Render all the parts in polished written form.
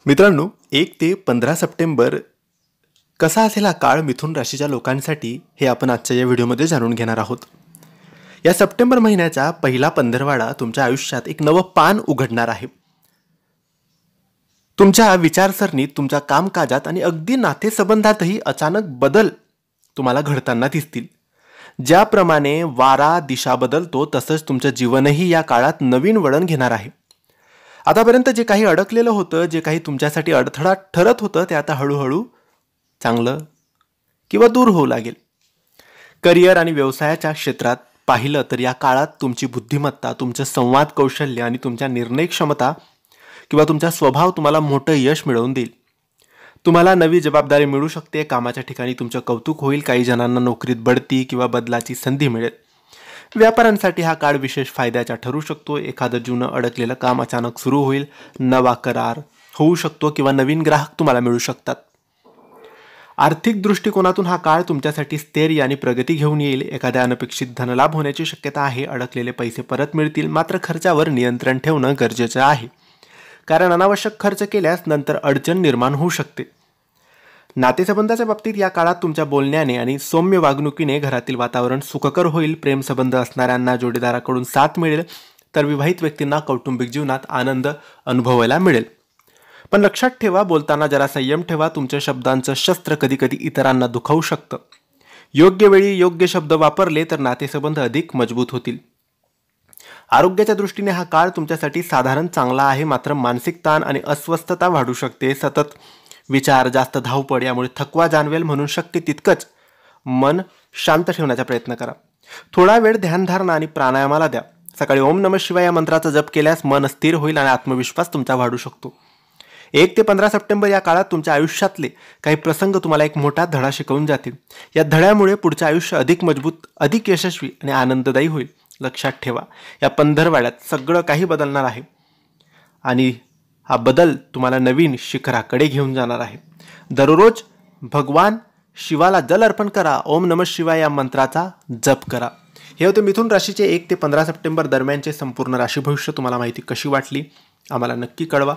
मित्रांनो, 1 ते 15 सप्टेंबर कसा असेल हा काळ मिथुन राशीच्या लोकांसाठी हे आपण आजच्या या व्हिडिओमध्ये जाणून घेणार आहोत. या सप्टेंबर महिन्याचा पहिला पंधरवाडा तुमच्या आयुष्यात एक नवं पान उघडणार आहे. तुमच्या विचारसरणीत, तुमच्या कामकाजात आणि अगदी नातेसंबंधातही अचानक बदल तुम्हाला घडताना दिसतील. ज्याप्रमाणे वारा दिशा बदलतो तसंच तुमचं जीवनही या काळात नवीन वळण घेणार आहे. आतापर्यंत जे काही अडकलेलं होतं, जे काही तुमच्यासाठी अडथळा ठरत होतं, ते आता हळूहळू चांगलं किंवा दूर होऊ लागेल. करिअर आणि व्यवसायाच्या क्षेत्रात पाहिलं तर या काळात तुमची बुद्धिमत्ता, तुमचं संवाद कौशल्य आणि तुमच्या निर्णय क्षमता किंवा तुमचा स्वभाव तुम्हाला मोठं यश मिळवून देईल. तुम्हाला नवी जबाबदारी मिळू शकते. कामाच्या ठिकाणी तुमचं कौतुक होईल. काही जणांना नोकरीत बढती किंवा बदलाची संधी मिळेल. व्यापाऱ्यांसाठी हा काळ विशेष फायद्याचा ठरू शकतो. एखादं जुनं अडकलेलं काम अचानक सुरू होईल. नवा करार होऊ शकतो किंवा नवीन ग्राहक तुम्हाला मिळू शकतात. आर्थिक दृष्टिकोनातून हा काळ तुमच्यासाठी स्थैर्य आणि प्रगती घेऊन येईल. एखाद्या अनपेक्षित धनलाभ होण्याची शक्यता आहे. अडकलेले पैसे परत मिळतील. मात्र खर्चावर नियंत्रण ठेवणं गरजेचं आहे, कारण अनावश्यक खर्च केल्यास नंतर अडचण निर्माण होऊ शकते. नातेसंबंधाच्या बाबतीत या काळात तुमच्या बोलण्याने आणि सौम्य वागणुकीने घरातील वातावरण सुखकर होईल. प्रेमसंबंध असणाऱ्यांना जोडीदाराकडून साथ मिळेल, तर विवाहित व्यक्तींना कौटुंबिक जीवनात आनंद अनुभवायला मिळेल. पण लक्षात ठेवा, बोलताना जरा संयम ठेवा. तुमच्या शब्दांचं शस्त्र कधी कधी इतरांना दुखावू शकतं. योग्य वेळी योग्य शब्द वापरले तर नातेसंबंध अधिक मजबूत होतील. आरोग्याच्या दृष्टीने हा काळ तुमच्यासाठी साधारण चांगला आहे, मात्र मानसिक ताण आणि अस्वस्थता वाढू शकते. सतत विचार, जास्त धावपळ यामुळे थकवा जाणवेल. म्हणून शक्य तितकंच मन शांत ठेवण्याचा प्रयत्न करा. थोडा वेळ ध्यानधारणा आणि प्राणायामाला द्या. सकाळी ओम नमः शिवाय या मंत्राचा जप केल्यास मन स्थिर होईल आणि आत्मविश्वास तुमचा वाढू शकतो. 1 ते 15 सप्टेंबर या काळात तुमच्या आयुष्यातले काही प्रसंग तुम्हाला एक मोठा धडा शिकवून जातील. या धड्यामुळे पुढचं आयुष्य अधिक मजबूत, अधिक यशस्वी आणि आनंददायी होईल. लक्षात ठेवा, या पंधरवाड्यात सगळं काही बदलणार आहे आणि हा बदल तुम्हाला नवीन शिखराकडे घेऊन जाणार आहे. दररोज भगवान शिवाला जल अर्पण करा. ओम नमः शिवाय या मंत्राचा जप करा. हे होते मिथुन राशीचे 1 ते 15 सप्टेंबर दरम्यानचे संपूर्ण राशी भविष्य. तुम्हाला माहिती कशी वाटली आम्हाला नक्की कळवा.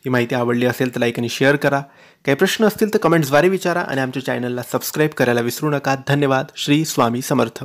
ही माहिती आवडली असेल तर लाईक आणि शेअर करा. काही प्रश्न असतील तर कमेंट्सद्वारे विचारा आणि आमच्या चॅनलला सबस्क्राईब करायला विसरू नका. धन्यवाद. श्री स्वामी समर्थ.